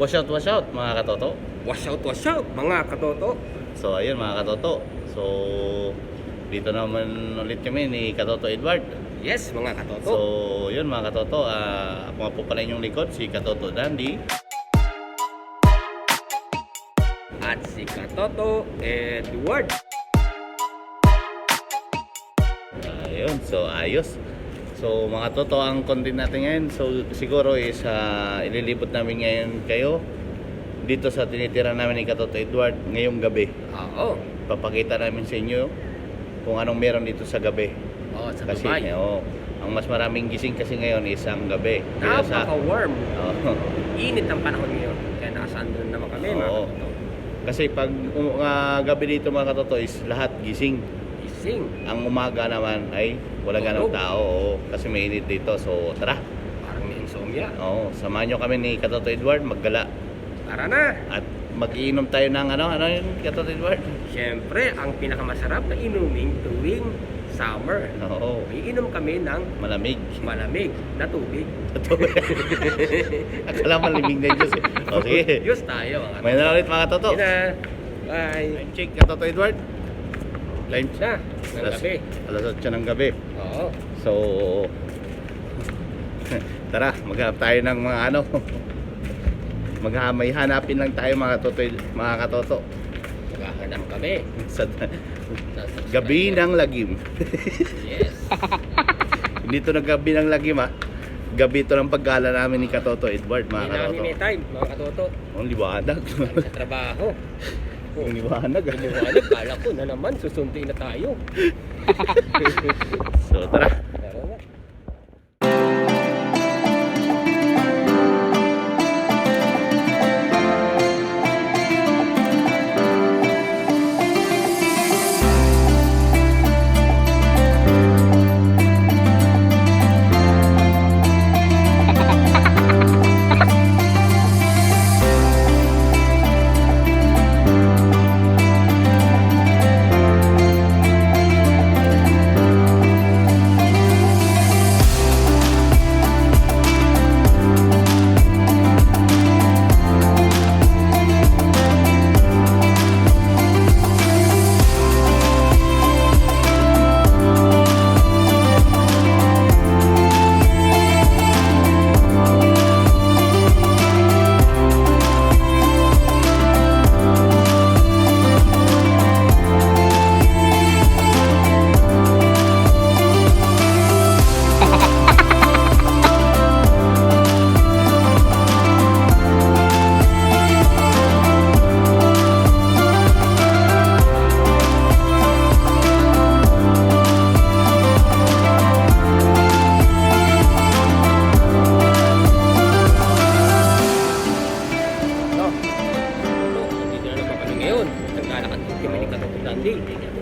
Wash out mga katoto. Wash out mga katoto. So ayun mga katoto. So dito naman ulit kami ni Katoto Edward. Yes mga katoto. So yun mga katoto, ako nga po pala inyong likod, si Katoto Dandy. At si Katoto Edward. Ayun, so ayos. So mga toto, ang content natin ngayon, so siguro is ililibot namin ngayon kayo dito sa tinitira namin ni Katoto Edward ngayong gabi. Oo. Papakita namin sa inyo kung anong meron dito sa gabi. Oo, sa Kasi Dubai. ang mas maraming gising kasi ngayon is ang gabi. Kaya Napaka-warm. Oo. Init ang panahon ngayon. Kaya nakasandun naman kami mga Oo. katoto. Kasi pag gabi dito mga katoto is lahat gising. Gising. Ang umaga naman ay wala ganong Tulog. tao. Oo, kasi mainit dito. So tara. Parang may insomnia. Oo, samahan nyo kami ni Katoto Edward maggala. Tara na. At mag-iinom tayo ng ano yun, Katoto Edward? Siyempre, ang pinakamasarap na inuming tuwing summer. Oo, Iinom kami ng malamig. malamig na tubig. Akala malamig na yung Diyos eh. O sige. Diyos tayo mga May na ulit mga Katoto. Sige na. Bye. Time check, Katoto Edward. Time Na. Ng gabi. Alas 8 ng gabi. Oo. So, tara, maghanap tayo ng mga ano. May hanapin lang tayo mga katoto. Maghahanap kami. Sa Sa gabi ng lagim. Yes. Hindi to gabi ng lagim ha. Gabi to ng paggala namin ni Katoto Edward mga Hindi namin katoto. may time mga katoto. Ang liwanag. Sa trabaho. Ang liwanag. Liwanag, kala ko na naman susunduin na tayo. So tara. Tara na.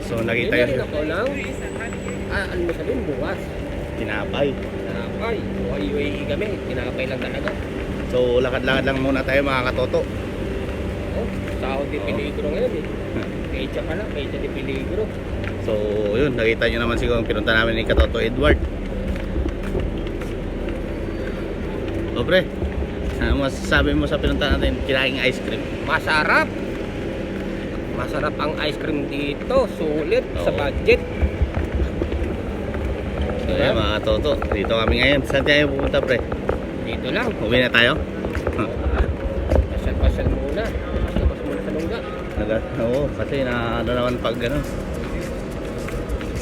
So nakita yun. Ako ng ano mo sabihin, buwas. Tinapay. Tinapay. UAE kami. Tinapay lang talaga. So lakad-lakad lang muna tayo mga katoto. Oh, sahod din peligro ngayon eh. Pecha pala, pecha din peligro. So yun, nakita nyo naman siguro ang pinunta namin ni Katoto Edward. O pre, ano masasabi mo sa pinunta natin, kinaing ice cream? Masarap. Masarap ang ice cream dito. Sulit sa Oo. budget. So yun mga katoto, dito kami ngayon. Saan tayo pupunta pre? Dito lang. Uwi na tayo? Pasal-pasal muna. Pasal muna sa lungga. Oo, kasi na ano naman pag gano'n.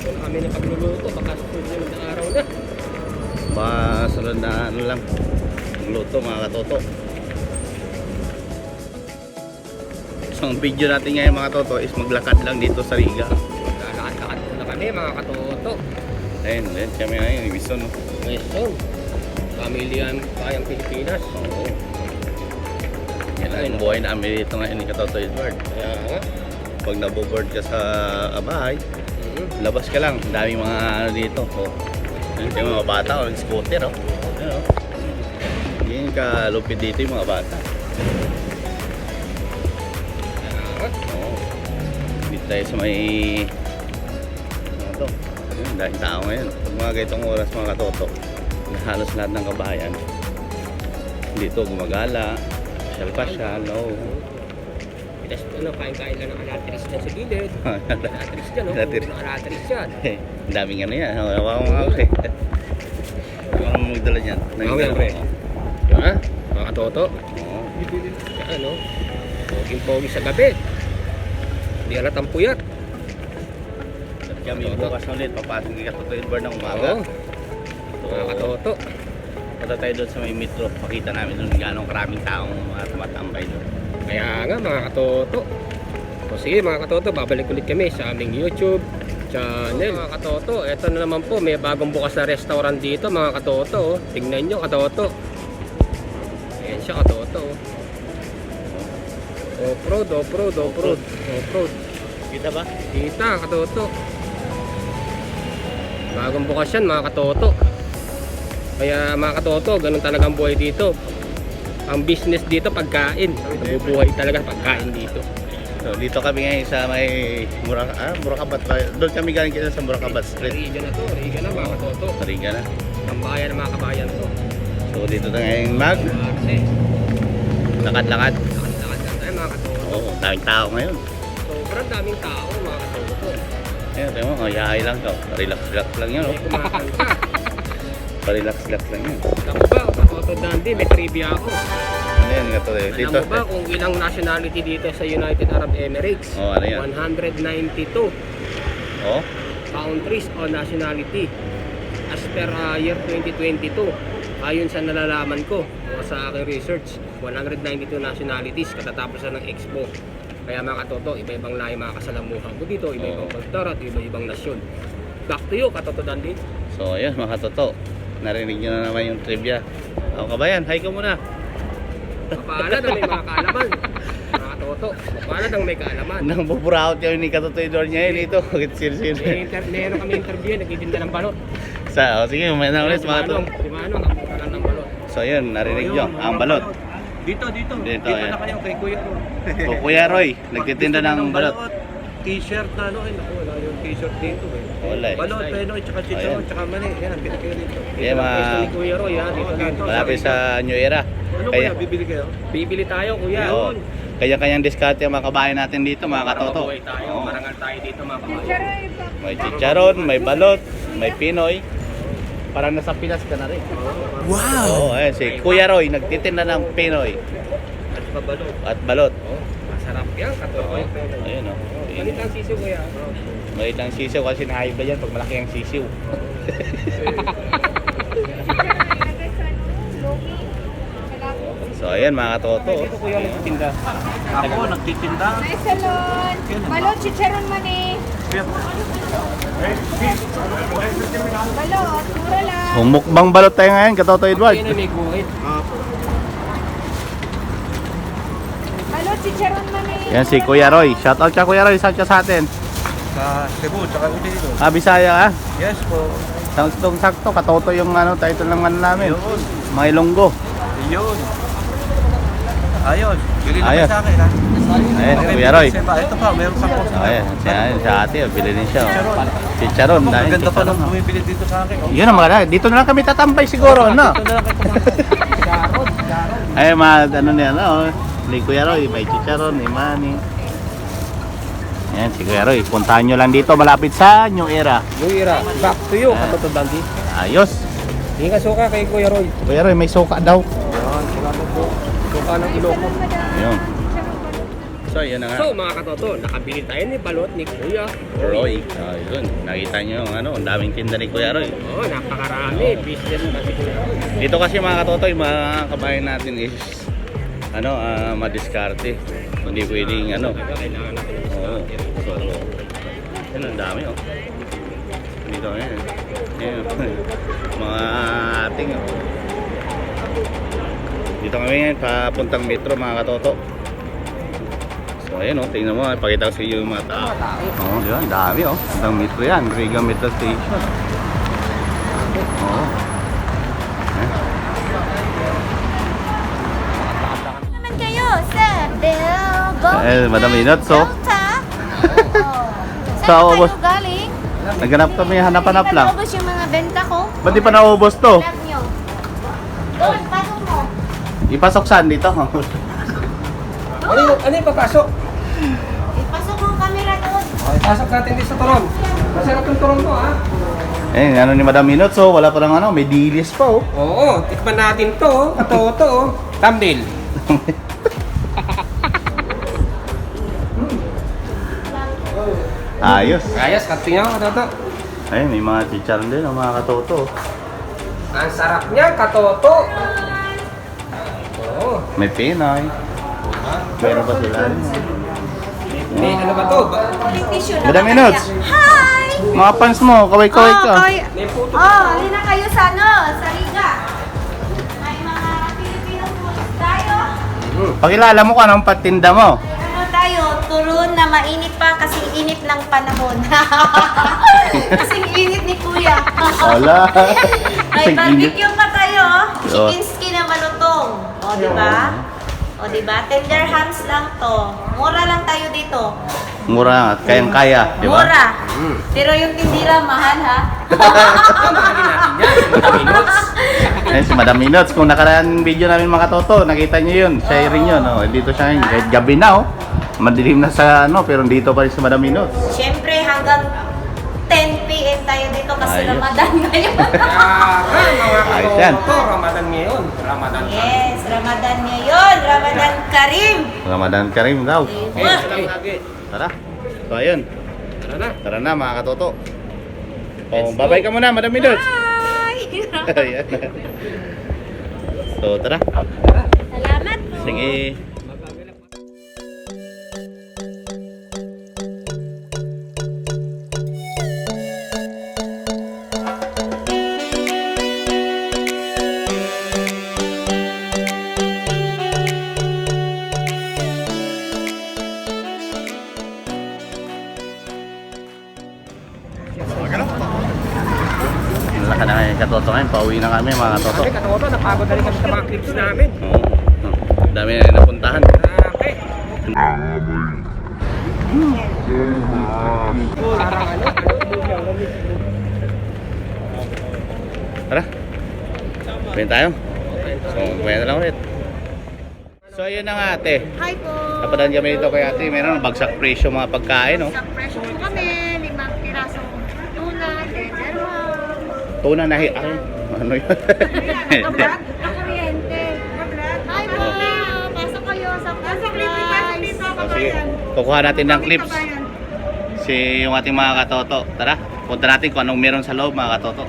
Kung kami na pagluluto, baka susunod na araw na. Baka sunod na ano lang, luto mga katoto. So ang video natin ngayon mga katoto is maglakad lang dito sa Riga. Lalakad-lakad muna kami mga katoto. Ayun, kami ngayon, Ibison. No? Quezon. Pamilyan Bayang Pilipinas. Oo. Yan ang buhay namin dito ngayon ni Katoto Edward. Kaya nga. Pag naboboard ka sa bahay, labas ka lang. Daming mga ano dito. Oh. Ayun yung mga bata, scooter, oh. Ayun, oh. Yan kalupit dito yung mga bata. Oo. Dito tayo sa may... Ano to? Ayun, dahil tao ngayon. Pag mga ganitong oras mga katoto, halos lahat ng kabayan dito gumagala, pasyal-pasyal, no? Tapos ano, kain-kain lang ng alatris dyan sa gilid. Alatris dyan, no? Alatris. Puro alatris dyan. Ang daming ano yan. Hawa ko mga pre. Hawa ko magdala dyan. Mamaya, pre. Diba? Mga katoto. Oo. Kaya ano, poging-pogi sa gabi. Hindi alat ang puyat. At kami bukas ulit, papasok kay Katoto Edward ng umaga. Oo. Mga katoto. Punta tayo doon sa may metro. Pakita namin doon gano'ng karaming taong mga tumatambay doon. Kaya nga mga katoto. O sige mga katoto, babalik ulit kami sa aming YouTube channel. Mga katoto, eto na naman po, may bagong bukas na restaurant dito mga katoto. Oh. Tingnan nyo katoto. Ayan siya katoto. Oh. Off-road, off-road, off-road, off-road. Kita ba? Kita katoto. Bagong bukas yan mga katoto. Kaya mga katoto, ganun talagang buhay dito. Ang business dito pagkain. Nabubuhay talaga pagkain dito. So, dito kami ngayon sa may Murakabat. Doon kami galing kita sa Murakabat Street. Riga na to, Riga na mga katoto. Mariga na. Ang bayan ng mga kabayan to. So, dito na ngayon mag Arte. lakad-lakad. Lakad-lakad lang tayo mga katoto. Oo, daming tao ngayon. Sobrang daming tao mga katoto. Ayun, tayo mo, yahay lang to. Relax-relax lang yun, May oh. kumakan ka. Relax-relax lang yun. Alam mo ba, katoto Dandy, may trivia ako. Ano yan, gato eh. Dito. Alam mo ba kung ilang nationality dito sa United Arab Emirates? Oh, ano yan? 192 Oh, countries o nationality as per year 2022. Ayon sa nalalaman ko o sa aking research, 192 nationalities katatapos na ng Expo. Kaya mga katoto, iba-ibang lahi mga kasalamuhan ko dito, iba-ibang kultura at iba-ibang nasyon. Back to you, katoto Dandy. so ayun mga toto. Narinig nyo na naman yung trivia. Ako kabayan, hi ka muna. Mapaalad ang may mga kaalaman. Mga katoto, mapaalad ang may kaalaman. Nang buburaot kami ni Katoto Edward ngayon dito. Meron kami interview, nagtitinda ng balot. Oh, sige, may na ulit mga to. Si Manong, ang mura lang ng balot. So ayun, narinig nyo, ang balot. Dito. Dito, Dito ayan. na kayo kay Kuya Ro. So, Kuya Roy, nagtitinda ng balot. T-shirt na ano, ay naku, wala yung t-shirt dito eh. Wala eh. Balot, penoy, tsaka chicharon, Ayan. tsaka mani. Yan, ang pinakayo dito. Yeah, Pwesto ni Kuya Roy, ha? Dito lang. malapit sa New Era. Ano Kaya, kuya, bibili kayo? Bibili tayo, Kuya. oo, kanya-kanyang diskarte ang mga kabayan natin dito, mga katoto. Mabuhay tayo, Oo. marangal tayo dito, mga kabayan. May chicharon, may balot, may Pinoy. Parang nasa Pinas ka na rin. Oo, ayun, si Kuya Roy, nagtitinda ng Pinoy At pabalot. at balot. Masarap yan, katoto. Ayun, oh. Ganit ang sisiw, Kuya. Maliit ang sisiw kasi nahaiba yan pag malaki ang sisiw. So ayan mga katoto. Dito, Kuya, nagtitinda. Ako, nagtitinda. May salon. Balot, chicharon mani. Balot, mura lang. Humukbang balot tayo ngayon, Katoto Edward. Kaya na may guhit. Balot, chicharon mani. Yan si Kuya Roy. Shoutout siya Kuya Roy, saan ka sa atin? Sa Cebu, tsaka Iloilo. Bisaya ka? Yes po. Sakto, Katoto yung title ng namin. Yun. Mga Ilonggo. Yun. Ayos. Bili na Ayos. kayo sa akin ha. Ayan, Kuya Roy. Ito pa, meron pa po. Ayan, sa ate, bili din siya. Chicharon. Ang dahil ganda pa chicharon, nung oh. bumibili dito sa akin. Oh. Yun ang maganda. Dito na lang kami tatambay siguro, no? Ito na lang kayo kumain. Ay, mga ano niya, no? May Kuya Roy, may chicharon, may mani. Ayan, si Kuya Roy. Puntahan nyo lang dito, malapit sa New Era. New Era, back to you, katoto Dandy. Ayos. Hindi ka suka kay Kuya Roy. Kuya Roy, may suka daw. Yan, salamat po. Suka ng Ilocos. Ayun. So, yun na nga. So mga katoto, nakabili tayo ni balot ni Kuya Roy. Ayun. Nakita nyo yung ang daming tinda ni Kuya Roy. Oo, napakarami. Business na si Kuya Roy. Dito kasi mga katotoy, mga kabayan natin is madiskarte. Hindi pwedeng Kailangan natin ng Oo. discount. So, yun ang dami oh. Dito ngayon. Ayan. Mga ating dito kami ngayon papuntang metro mga katoto. So ayun oh, tingnan mo, pakita ko sa iyo yung mga tao. Oo, yun, dami oh. Puntang metro yan, Riga Metro Station. Madam Inot, so Delta? Sa Saan ubos. kayo galing? naghanap kami, hanap-hanap Hindi lang. pa naubos yung mga benta ko. Ba't di pa naubos to? Vlog nyo. Doon, pasok mo. Ipasok saan dito? Ano yung papasok? Ipasok mo ang camera doon. Okay, pasok natin dito sa turon. Masarap yung turon mo, ha? Ano ni Madam Inot, so wala pa lang may dilis pa oh. Oo, tikman natin to, oh. Katoto, oh. Thumbnail. Ayos. Ayos, katingin ako, katoto. Ayun, may mga chicharon din, mga katoto. Ang sarap niya, katoto. Oo. May Pinoy. Meron pa sila. May ano ba to? Tissue na Madam ba Inot, kaya? Hi! mga fans mo, kaway-kaway ka. May puto. Halina kayo sa sa Riga. May mga Filipino food tayo. Pakilala mo kung anong patinda mo. Ano tayo? Turon na mainit pa kasi init ng panahon. Kasing init ni Kuya. Wala. May barbecue pa tayo. Oh. Chicken skin na malutong. O, di ba? O, di ba? Tender hams lang to. Mura lang tayo dito. Mura at kayang-kaya, di ba? Mura. Pero yung tindira, mahal ha? Mahalin natin yan, Madam Inots. Ayun, si Madam Inot, kung nakaraan video namin mga katoto, nakita niyo yun, sharing yun. Oh. Dito siya ngayon, kahit gabi na oh. Madilim na sa pero dito pa rin si Madam Inot. Siyempre, hanggang 10 p.m. tayo dito kasi Ayos. Ramadan ngayon. Kaya mga Ayos yan. katoto, Ramadan ngayon. Ramadan. Yes, Ramadan ngayon. Ramadan Karim. Ramadan Karim daw. Okay. Tara. So ayun, Tara na. tara na mga katoto. Oh, babay ka muna, Madam Inot. Bye! Ayan. So tara. Salamat po. Sige. Laka na kayo katoto ngayon, pauwi na kami mga katoto. Okay, katoto, napagod na rin kami sa mga clips namin. Oo. Dami na napuntahan. Okay. Tara. Pwede tayo. So, pwede na lang ulit. So, ayun na nga ate. Hi po. Napadaan kami dito kay ate. Meron bagsak presyo mga pagkain, no? Sa presyo po kami, 5 pirasong tuna, dalawa. Tuna na ay, ano yun? Kabrad? Na kuryente. Hi po. Pasok kayo sa price. Oh, sige. Kukuha natin ng clips. Si yung ating mga katoto. Tara, punta natin kung anong meron sa loob mga katoto.